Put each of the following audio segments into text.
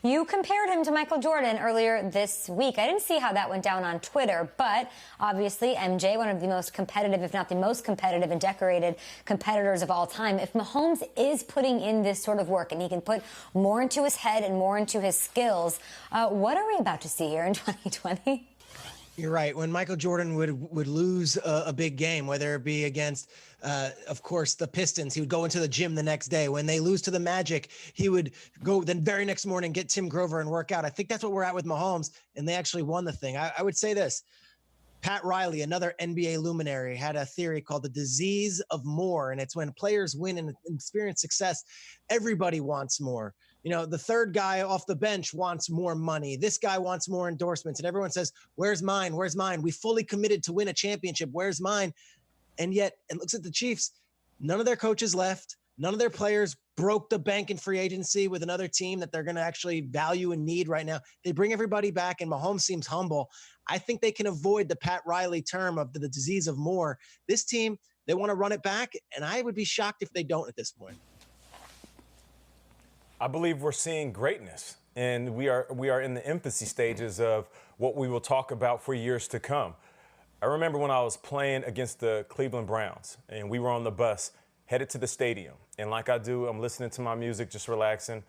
You compared him to Michael Jordan earlier this week. I didn't see how that went down on Twitter, but obviously MJ, one of the most competitive, if not the most competitive and decorated competitors of all time. If Mahomes is putting in this sort of work and he can put more into his head and more into his skills, what are we about to see here in 2020? You're right. When Michael Jordan would lose a big game, whether it be against, of course, the Pistons, he would go into the gym the next day. When they lose to the Magic, he would go the very next morning, get Tim Grover and work out. I think that's what we're at with Mahomes, and they actually won the thing. I would say this. Pat Riley, another NBA luminary, had a theory called the disease of more, and it's when players win and experience success, everybody wants more. You know, the third guy off the bench wants more money. This guy wants more endorsements, and everyone says, where's mine? Where's mine? We fully committed to win a championship. Where's mine? And yet, it looks at the Chiefs, none of their coaches left. None of their players broke the bank in free agency with another team that they're going to actually value and need right now. They bring everybody back, and Mahomes seems humble. I think they can avoid the Pat Riley term of the disease of more. This team, they want to run it back, and I would be shocked if they don't at this point. I believe we're seeing greatness, and we are in the infancy stages of what we will talk about for years to come. I remember when I was playing against the Cleveland Browns, and we were on the bus headed to the stadium. And like I do, I'm listening to my music, just relaxing,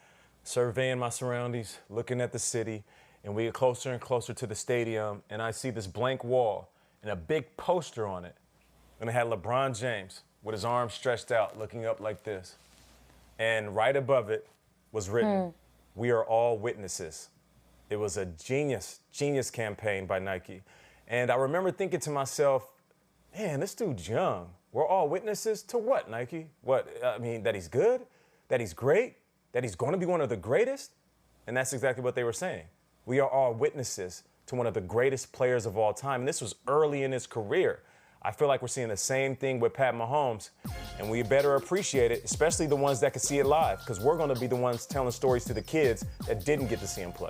surveying my surroundings, looking at the city, and we get closer and closer to the stadium, and I see this blank wall and a big poster on it. And it had LeBron James with his arms stretched out, looking up like this. And right above it was written, "We are all witnesses." It was a genius campaign by Nike. And I remember thinking to myself, man, this dude's young. We're all witnesses to what, Nike? What, I mean, that he's good, that he's great, that he's going to be one of the greatest? And that's exactly what they were saying. We are all witnesses to one of the greatest players of all time. And this was early in his career. I feel like we're seeing the same thing with Pat Mahomes, and we better appreciate it, especially the ones that can see it live, because we're going to be the ones telling stories to the kids that didn't get to see him play.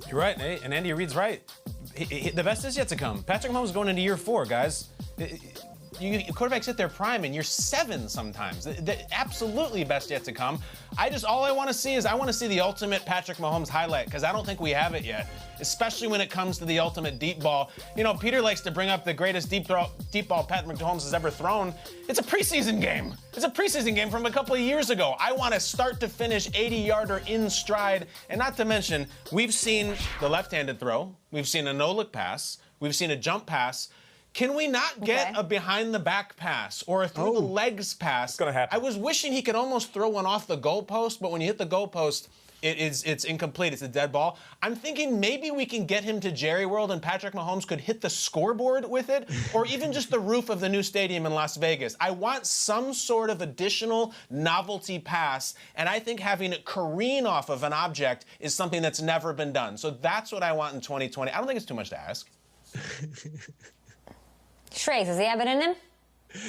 You're right, and Andy Reid's right. The best is yet to come. Patrick Mahomes is going into year 4, guys. Quarterbacks hit their prime in year 7 sometimes. Absolutely best yet to come. All I want to see is the ultimate Patrick Mahomes highlight, because I don't think we have it yet, especially when it comes to the ultimate deep ball. You know, Peter likes to bring up the greatest deep ball Patrick Mahomes has ever thrown. It's a preseason game. It's a preseason game from a couple of years ago. I want a start to finish 80-yarder in stride. And not to mention, we've seen the left-handed throw. We've seen a no-look pass. We've seen a jump pass. Can we not get a behind-the-back pass or a through-the-legs pass? It's going to happen. I was wishing he could almost throw one off the goalpost, but when you hit the goalpost, it's incomplete. It's a dead ball. I'm thinking maybe we can get him to Jerry World and Patrick Mahomes could hit the scoreboard with it, or even just the roof of the new stadium in Las Vegas. I want some sort of additional novelty pass, and I think having it careen off of an object is something that's never been done. So that's what I want in 2020. I don't think it's too much to ask. Shrey, does he have it in him?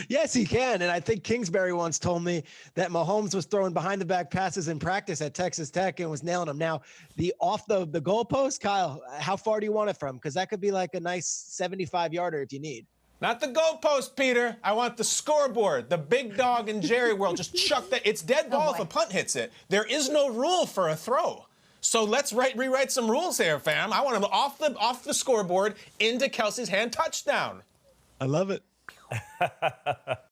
Yes, he can. And I think Kingsbury once told me that Mahomes was throwing behind-the-back passes in practice at Texas Tech and was nailing them. Now, the off the goalpost, Kyle, how far do you want it from? Because that could be like a nice 75-yarder if you need. Not the goalpost, Peter. I want the scoreboard. The big dog in Jerry World. Just chuck that. It's dead ball if a punt hits it. There is no rule for a throw. So let's rewrite some rules here, fam. I want him off the scoreboard into Kelsey's hand, touchdown. I love it.